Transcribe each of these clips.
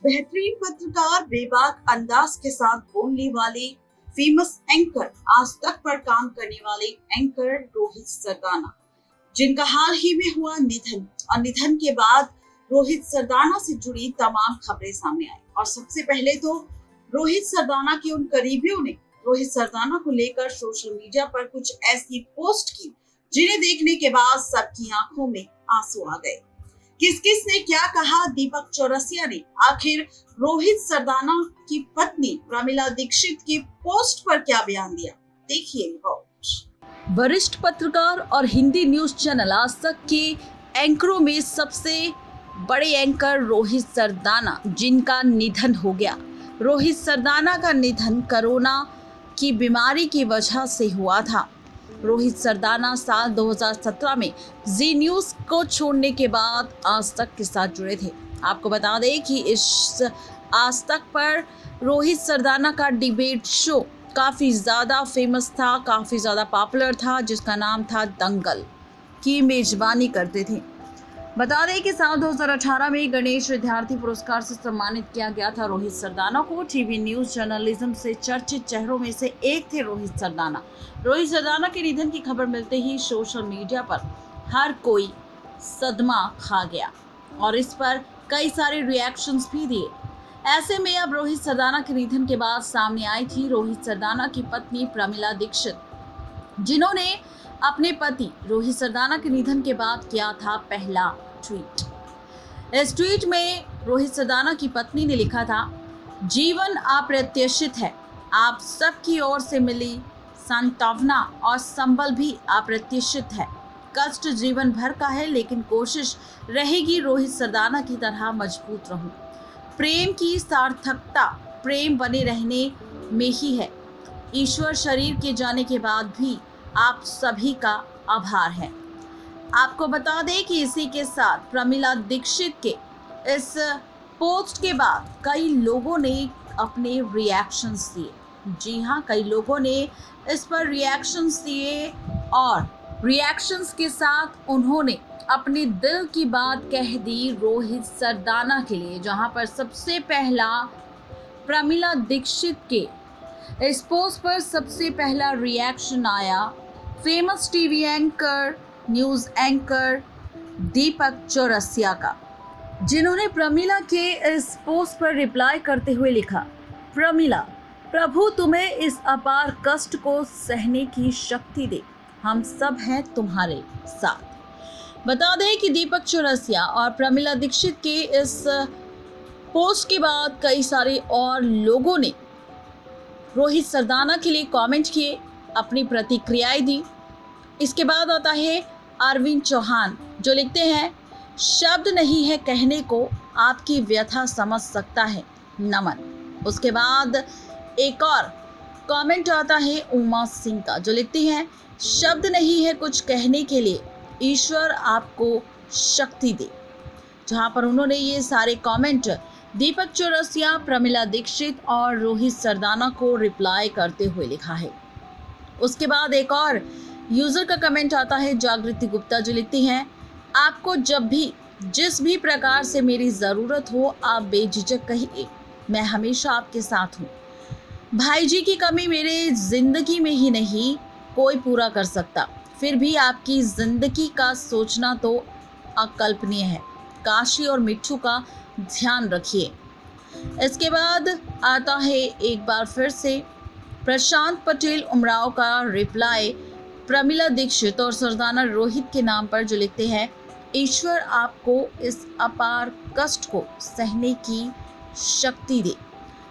बेहतरीन पत्रकार, बेबाक अंदाज के साथ बोलने वाले फेमस एंकर, आज तक पर काम करने वाले एंकर रोहित सरदाना, जिनका हाल ही में हुआ निधन, और निधन के बाद रोहित सरदाना से जुड़ी तमाम खबरें सामने आई। और सबसे पहले तो रोहित सरदाना के उन करीबियों ने रोहित सरदाना को लेकर सोशल मीडिया पर कुछ ऐसी पोस्ट की जिन्हें देखने के बाद सबकी आंखों में आंसू आ गए। किस किस ने क्या कहा, दीपक चौरसिया ने आखिर रोहित सरदाना की पत्नी प्रमिला दीक्षित की पोस्ट पर क्या बयान दिया, देखिए रिपोर्ट। वरिष्ठ पत्रकार और हिंदी न्यूज चैनल आज तक के एंकरों में सबसे बड़े एंकर रोहित सरदाना, जिनका निधन हो गया। रोहित सरदाना का निधन कोरोना की बीमारी की वजह से हुआ था। रोहित सरदाना साल 2017 में जी न्यूज़ को छोड़ने के बाद आज तक के साथ जुड़े थे। आपको बता दें कि इस आज तक पर रोहित सरदाना का डिबेट शो काफ़ी ज़्यादा फेमस था, काफ़ी ज़्यादा पॉपुलर था, जिसका नाम था दंगल, की मेज़बानी करते थे। बता दें कि साल 2018 में गणेश विद्यार्थी पुरस्कार से सम्मानित किया गया था रोहित सरदाना को। टीवी न्यूज़ जर्नलिज्म से चर्चित चेहरों में से एक थे रोहित सरदाना। रोहित सरदाना के निधन की खबर मिलते ही सोशल मीडिया पर हर कोई सदमा खा गया और इस पर कई सारे रिएक्शंस भी दिए। ऐसे में अब रोहित सरदाना के निधन के बाद सामने आई थी रोहित सरदाना की पत्नी प्रमिला दीक्षित, जिन्होंने अपने पति रोहित सरदाना के निधन के बाद किया था पहला ट्वीट। इस ट्वीट में रोहित सरदाना की पत्नी ने लिखा था, जीवन अप्रत्याशित है, आप सबकी ओर से मिली सांत्वना और संबल भी अप्रत्याशित है। कष्ट जीवन भर का है, लेकिन कोशिश रहेगी रोहित सरदाना की तरह मजबूत रहूं। प्रेम की सार्थकता प्रेम बने रहने में ही है। ईश्वर शरीर के जाने के बाद भी आप सभी का आभार है। आपको बता दें कि इसी के साथ प्रमिला दीक्षित के इस पोस्ट के बाद कई लोगों ने अपने रिएक्शंस दिए। जी हाँ, कई लोगों ने इस पर रिएक्शंस दिए और रिएक्शंस के साथ उन्होंने अपने दिल की बात कह दी रोहित सरदाना के लिए, जहां पर सबसे पहला प्रमिला दीक्षित के इस पोस्ट पर सबसे पहला रिएक्शन आया famous TV anchor, news anchor Deepak Chaurasia का, जिन्होंने प्रमिला के इस पोस्ट पर रिप्लाई करते हुए लिखा, प्रमिला, प्रभु तुम्हें इस अपार कष्ट को सहने की शक्ति दे, हम सब हैं तुम्हारे साथ। बता दें कि दीपक चौरसिया और प्रमिला दीक्षित के इस पोस्ट के बाद कई सारे और लोगों ने रोहित सरदाना के लिए कमेंट किए, अपनी प्रतिक्रियाएं दी। इसके बाद आता है अरविंद चौहान, जो लिखते हैं, शब्द नहीं है कहने को, आपकी व्यथा समझ सकता है, नमन। उसके बाद एक और कमेंट आता है उमा सिंह का, जो लिखती हैं, शब्द नहीं है कुछ कहने के लिए, ईश्वर आपको शक्ति दे। जहां पर उन्होंने ये सारे कमेंट दीपक चौरसिया, प्रमिला दीक्षित और रोहित सरदाना को रिप्लाई करते हुए लिखा है। उसके बाद एक और यूज़र का कमेंट आता है जागृति गुप्ता, जो लिखती हैं, आपको जब भी जिस भी प्रकार से मेरी ज़रूरत हो आप बेझिझक कहिए, मैं हमेशा आपके साथ हूँ। भाई जी की कमी मेरे ज़िंदगी में ही नहीं कोई पूरा कर सकता, फिर भी आपकी ज़िंदगी का सोचना तो अकल्पनीय है। काशी और मिट्ठू का ध्यान रखिए। इसके बाद आता है एक बार फिर से प्रशांत पटेल उमराव का रिप्लाई प्रमिला दीक्षित और सरदाना रोहित के नाम पर, जो लिखते हैं, ईश्वर आपको इस अपार कष्ट को सहने की शक्ति दे,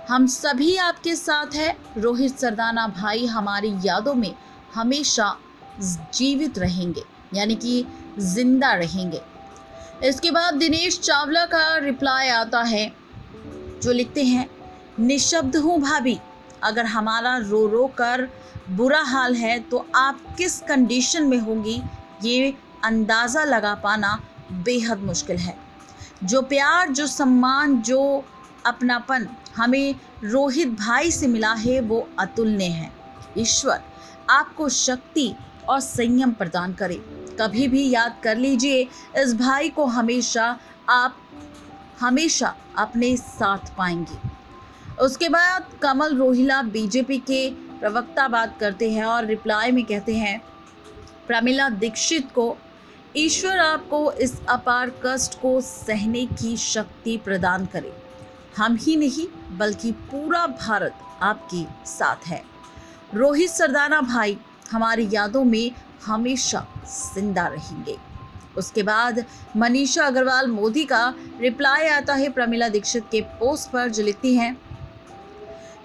हम सभी आपके साथ हैं। रोहित सरदाना भाई हमारी यादों में हमेशा जीवित रहेंगे, यानी कि जिंदा रहेंगे। इसके बाद दिनेश चावला का रिप्लाई आता है, जो लिखते हैं, निशब्द हूँ भाभी, अगर हमारा रो रो कर बुरा हाल है तो आप किस कंडीशन में होंगी ये अंदाज़ा लगा पाना बेहद मुश्किल है। जो प्यार, जो सम्मान, जो अपनापन हमें रोहित भाई से मिला है वो अतुलनीय है। ईश्वर आपको शक्ति और संयम प्रदान करे। कभी भी याद कर लीजिए, इस भाई को हमेशा आप हमेशा अपने साथ पाएंगी। उसके बाद कमल रोहिला बीजेपी के प्रवक्ता बात करते हैं और रिप्लाई में कहते हैं, प्रमिला दीक्षित को ईश्वर आपको इस अपार कष्ट को सहने की शक्ति प्रदान करे। हम ही नहीं बल्कि पूरा भारत आपके साथ है। रोहित सरदाना भाई हमारी यादों में हमेशा जिंदा रहेंगे। उसके बाद मनीषा अग्रवाल मोदी का रिप्लाई आता है प्रमिला दीक्षित के पोस्ट पर, जो लिखती हैं,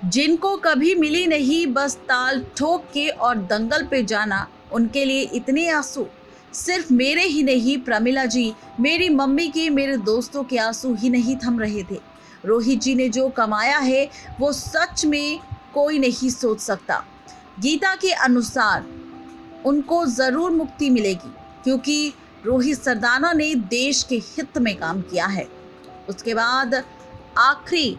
जिनको कभी मिली नहीं बस ताल ठोक के और दंगल पे जाना, उनके लिए इतने आंसू सिर्फ मेरे ही नहीं प्रमिला जी, मेरी मम्मी के, मेरे दोस्तों के आंसू ही नहीं थम रहे थे। रोहित जी ने जो कमाया है वो सच में कोई नहीं सोच सकता। गीता के अनुसार उनको जरूर मुक्ति मिलेगी क्योंकि रोहित सरदाना ने देश के हित में काम किया है। उसके बाद आखिरी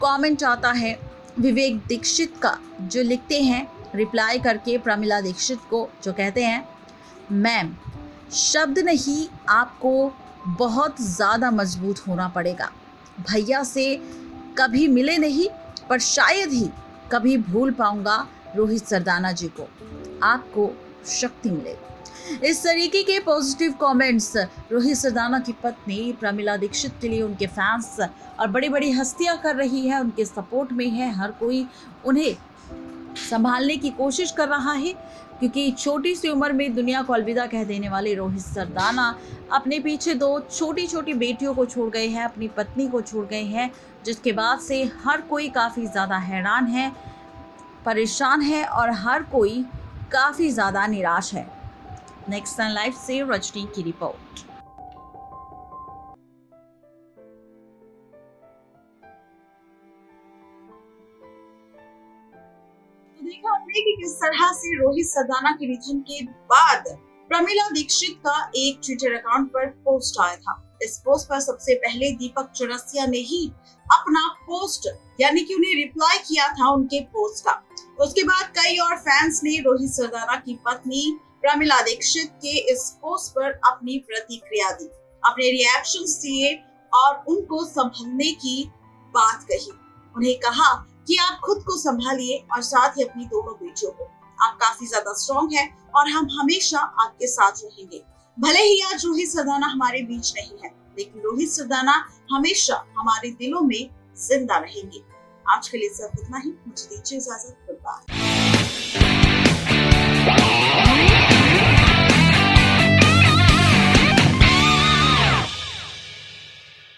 कमेंट आता है विवेक दीक्षित का, जो लिखते हैं रिप्लाई करके प्रमिला दीक्षित को, जो कहते हैं, मैम शब्द नहीं, आपको बहुत ज़्यादा मजबूत होना पड़ेगा। भैया से कभी मिले नहीं पर शायद ही कभी भूल पाऊंगा रोहित सरदाना जी को, आपको शक्ति मिले। इस तरीके के पॉजिटिव कमेंट्स रोहित सरदाना की पत्नी प्रमिला दीक्षित के लिए उनके फैंस और बड़ी बड़ी हस्तियां कर रही है, उनके सपोर्ट में है। हर कोई उन्हें संभालने की कोशिश कर रहा है क्योंकि छोटी सी उम्र में दुनिया को अलविदा कह देने वाले रोहित सरदाना अपने पीछे 2 छोटी छोटी बेटियों को छोड़ गए हैं, अपनी पत्नी को छोड़ गए हैं, जिसके बाद से हर कोई काफ़ी ज़्यादा हैरान है, परेशान है और हर कोई काफ़ी ज़्यादा निराश है। नेक्स्ट टाइम लाइव से रजनी की रिपोर्ट। देखा हमने कि किस तरह से रोहित सरदाना के निधन के बाद प्रमिला दीक्षित का एक ट्विटर अकाउंट पर पोस्ट आया था। इस पोस्ट पर सबसे पहले दीपक चौरसिया ने ही अपना पोस्ट यानी कि उन्हें रिप्लाई किया था उनके पोस्ट का। उसके बाद कई और फैंस ने रोहित सरदाना की पत्नी प्रमिला दीक्षित के इस पोस्ट पर अपनी प्रतिक्रिया दी, अपने रिएक्शंस दिए और उनको संभलने की बात कही। उन्हें कहा कि आप खुद को संभालिए और साथ ही अपनी दोनों बेटियों को। आप काफी ज्यादा स्ट्रॉन्ग हैं और हम हमेशा आपके साथ रहेंगे। भले ही आज रोहित सरदाना हमारे बीच नहीं है, लेकिन रोहित सरदाना हमेशा हमारे दिलों में जिंदा रहेंगे। आज के लिए सिर्फ इतना ही, मुझे दीजिए इजाजत। Good bye.